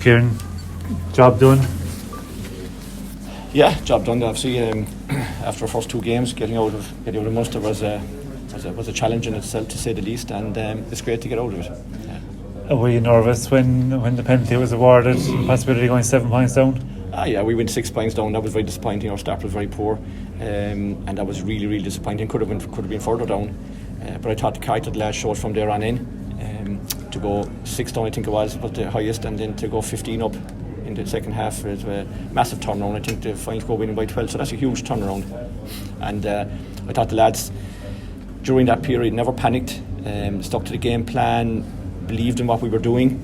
Kieran, job done? Yeah, job done. Obviously, after our first two games, getting out of Munster was a challenge in itself, to say the least, and it's great to get out of it. Yeah. Were you nervous when the penalty was awarded? Possibility going 7 points down? Yeah, we went 6 points down. That was very disappointing. Our start was very poor, and that was really, really disappointing. Could have been further down, but I thought the character the lads showed from there on in. To go 6 down, I think it was the highest, and then to go 15 up in the second half is a massive turnaround. I think the final score winning by 12, so that's a huge turnaround. And I thought the lads during that period never panicked, stuck to the game plan, believed in what we were doing,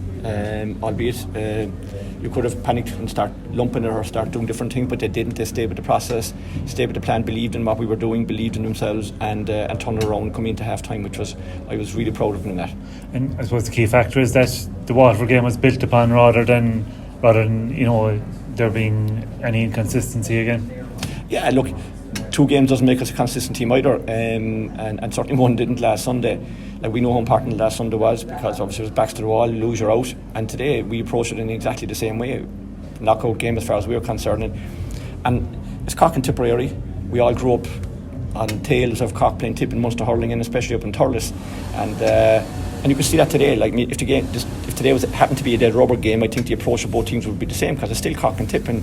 albeit you could have panicked and start lumping it or start doing different things, but they didn't. They stayed with the process, stayed with the plan, believed in what we were doing, believed in themselves, and turned around coming into half time, I was really proud of them in that. And I suppose the key factor is that the Waterford game was built upon rather than there being any inconsistency again. Yeah, look, 2 games doesn't make us a consistent team either, and certainly one didn't last Sunday. Like, we know how important last Sunday was, because obviously it was backs to the wall, you lose, you're out, and today we approached it in exactly the same way. Knockout game as far as we were concerned, and it's Cork and Tipperary. We all grew up on tales of Cork playing Tip and Munster hurling, and especially up in Thurles, and you can see that today. Like, if today happened to be a dead rubber game, I think the approach of both teams would be the same, because it's still Cork and Tip, and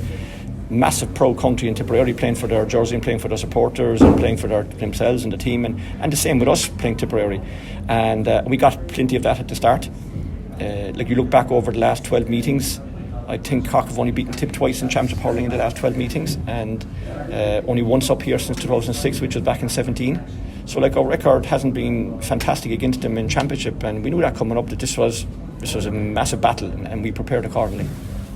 massive proud country in Tipperary, playing for their jersey and playing for their supporters and playing for themselves and the team, and the same with us playing Tipperary, and we got plenty of that at the start. Like, you look back over the last 12 meetings, I think Cork have only beaten Tip twice in Championship hurling in the last 12 meetings, and only once up here since 2006, which was back in 17. So, like, our record hasn't been fantastic against them in Championship, and we knew that coming up, that this was a massive battle, and we prepared accordingly.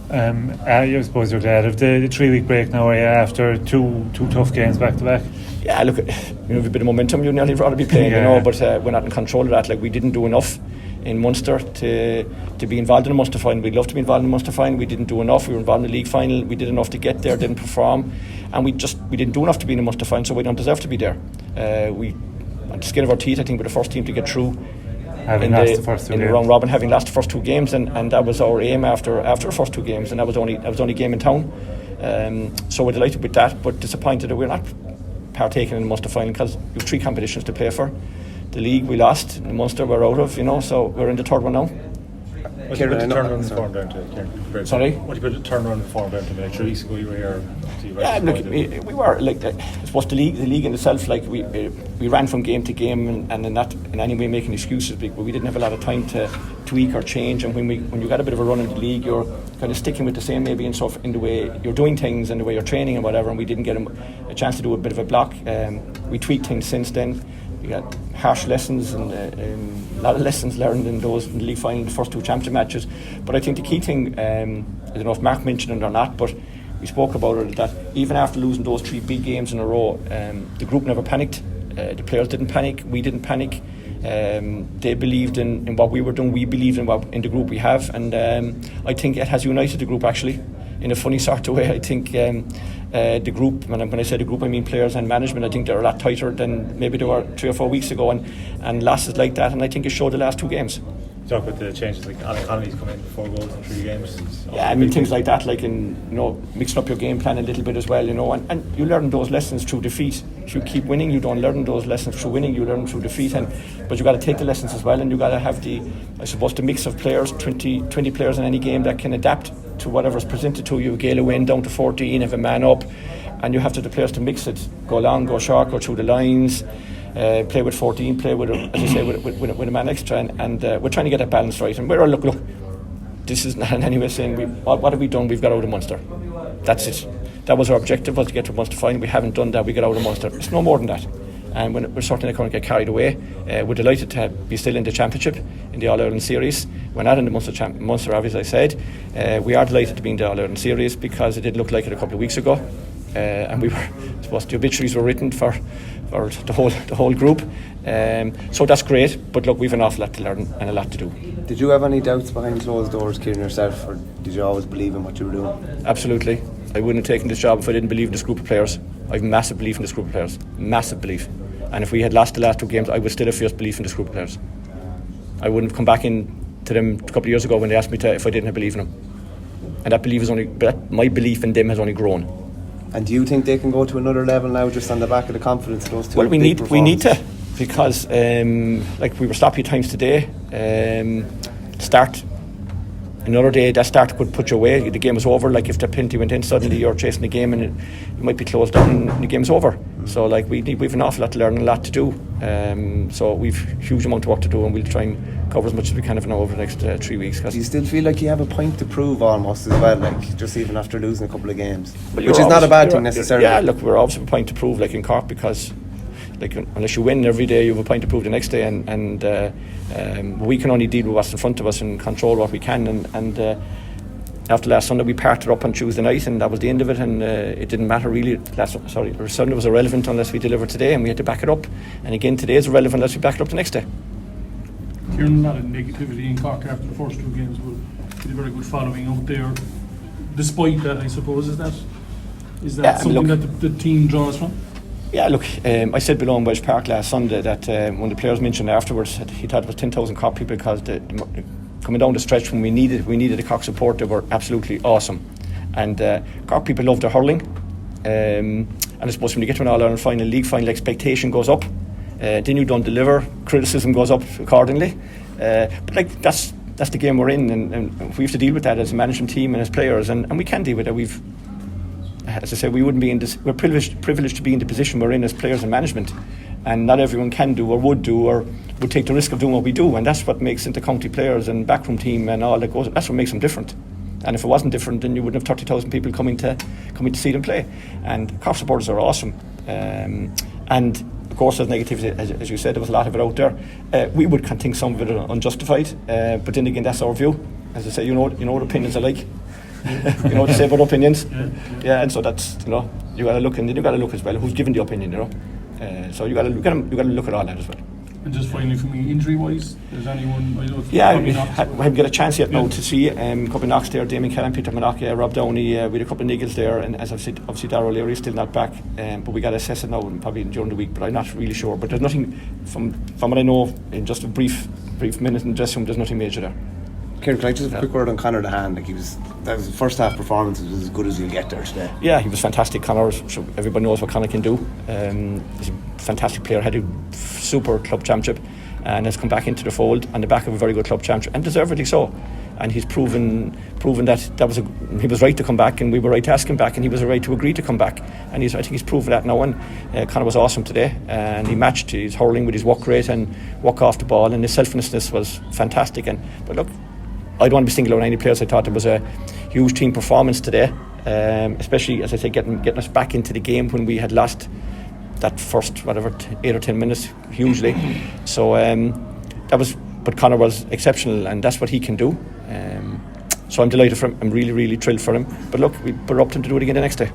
I suppose you're glad of the 3-week break now, after two tough games back to back. Yeah, look, with a bit of momentum, you'd nearly rather be playing, but we're not in control of that. Like, we didn't do enough in Munster to be involved in the Munster final. We'd love to be involved in the Munster final. We didn't do enough. We were involved in the league final. We did enough to get there, didn't perform, and we didn't do enough to be in the Munster final, so we don't deserve to be there. We, on the skin of our teeth, I think we're the first team to get through in the round robin, having lost the first 2 games, and that was our aim after the first 2 games, and that was the only game in town. So we're delighted with that, but disappointed that we're not partaking in the Munster final, because we have 3 competitions to play for. The league we lost, the Munster we're out of, so we're in the third one now. What do you put the turnaround the form down to, Kieran? Sorry? What do you put the turnaround the form down to? Like 3 weeks ago you were here. Yeah, look, we were, like, I suppose the league in itself, like, we ran from game to game, and not in any way making excuses, but we didn't have a lot of time to tweak or change, and when you got a bit of a run in the league, you're kind of sticking with the same maybe in the way you're doing things and the way you're training and whatever, and we didn't get a chance to do a bit of a block. We tweaked things since then. We got harsh lessons and a lot of lessons learned in the league final, the first 2 championship matches. But I think the key thing, I don't know if Mark mentioned it or not, but we spoke about it, that even after losing those 3 big games in a row, the group never panicked. The players didn't panic, we didn't panic. They believed in what we were doing, we believed in the group we have, and I think it has united the group, actually, in a funny sort of way. I think the group, when I say the group, I mean players and management, I think they're a lot tighter than maybe they were 3 or 4 weeks ago, and losses like that, and I think it showed the last 2 games. Talk about the changes, like Alan Connolly's come in 4 goals in 3 games. Yeah, I mean, things like that, like mixing up your game plan a little bit as well, and you learn those lessons through defeat. If you keep winning, you don't learn those lessons through winning, you learn through defeat, but you got to take the lessons as well, and you got to have the mix of players, 20 players in any game that can adapt to whatever's presented to you. Gale win down to 14, have a man up, and you have the players to mix it, go long, go short, go through the lines. Play with 14, play with, as you say, with a man extra, and we're trying to get that balance right. And we're look, this is not in any way saying what have we done? We've got out of Munster. That's it. That was our objective, was to get to Munster final. We haven't done that. We got out of Munster. It's no more than that. And we're certainly not going to get carried away. We're delighted to be still in the Championship, in the All-Ireland Series. We're not in the Munster, obviously, I said. We are delighted to be in the All-Ireland Series, because it did look like it a couple of weeks ago. And we were, I suppose, the obituaries were written for the whole group, so that's great. But look, we've an awful lot to learn and a lot to do. Did you have any doubts behind closed doors, Kieran, yourself, or did you always believe in what you were doing? Absolutely. I wouldn't have taken this job if I didn't believe in this group of players. I have massive belief in this group of players, massive belief. And if we had lost the last 2 games, I would still have fierce belief in this group of players. I wouldn't have come back in to them a couple of years ago when they asked me if I didn't believe in them. And my belief in them has only grown. And do you think they can go to another level now, just on the back of the confidence of those two? Well, we need to, because like we were sloppy at times today. Start another day, that start could put you away. The game was over. Like if the penalty went in, suddenly you're chasing the game and it might be closed down and the game's over. So like we've an awful lot to learn and a lot to do. So we've a huge amount of work to do, and we'll try and cover as much as we can of it now over the next 3 weeks. Do you still feel like you have a point to prove almost as well, like just even after losing a couple of games, well, which is not a bad thing necessarily? Yeah, look, we're obviously a point to prove, like in Cork, because like unless you win every day, you have a point to prove the next day, and we can only deal with what's in front of us and control what we can. And after last Sunday, we parted up on Tuesday night, and that was the end of it. And it didn't matter really. Sunday was irrelevant unless we delivered today, and we had to back it up. And again, today is irrelevant unless we back it up the next day. Kieran, a lot of negativity in Cork after the first 2 games, but a very good following out there. Despite that, I suppose, is that something that the team draws from? Yeah, look, I said below in Welsh Park last Sunday that when the players mentioned afterwards that he thought it was 10,000 Cork people, because coming down the stretch when we needed the Cork support, they were absolutely awesome. And Cork people love their hurling. And I suppose when you get to an All-Ireland final, league final, expectation goes up. Then you don't deliver, criticism goes up accordingly. But like that's the game we're in, and we have to deal with that as a management team and as players, and we can deal with it. As I said, we wouldn't be in this. We're privileged to be in the position we're in as players and management, and not everyone can do or would take the risk of doing what we do, and that's what makes inter-county players and backroom team and all that goes. That's what makes them different. And if it wasn't different, then you wouldn't have 30,000 people coming to see them play. And Cork supporters are awesome, and of course there's negativity, as you said, there was a lot of it out there. We would think some of it unjustified, but then again, that's our view. As I say, you know what opinions are like. You know what to say about opinions. Yeah, and so that's, you got to look, and then you got to look as well who's given the opinion, so you got to look at all that as well. And just finally for me, injury-wise, is anyone? I know it's we haven't got a chance yet now to see a couple of knocks there. Damien Kellan, Peter Monacchia, Rob Downey, with a couple of niggles there, and as I've said, obviously Darragh O'Leary is still not back, but we got to assess it now and probably during the week. But I'm not really sure. But there's nothing from what I know in just a brief minute in the dressing room. There's nothing major there. Kieran, can I just have a quick word on Conor Dehan? Like that was his first half performance was as good as you'll get there today. Yeah, he was fantastic. Conor, everybody knows what Conor can do. He's a fantastic player. Had a super club championship, and has come back into the fold on the back of a very good club championship, and deservedly so. And he's proven that he was right to come back, and we were right to ask him back, and he was right to agree to come back. And I think he's proven that now. And Conor was awesome today, and he matched his hurling with his work rate and work off the ball, and his selflessness was fantastic. But look, I don't want to be singling out any players. I thought it was a huge team performance today, especially, as I say, getting us back into the game when we had lost that first 8 or 10 minutes hugely. So but Conor was exceptional, and that's what he can do. So I'm delighted for him. I'm really, really thrilled for him. But look, we're up to him to do it again the next day.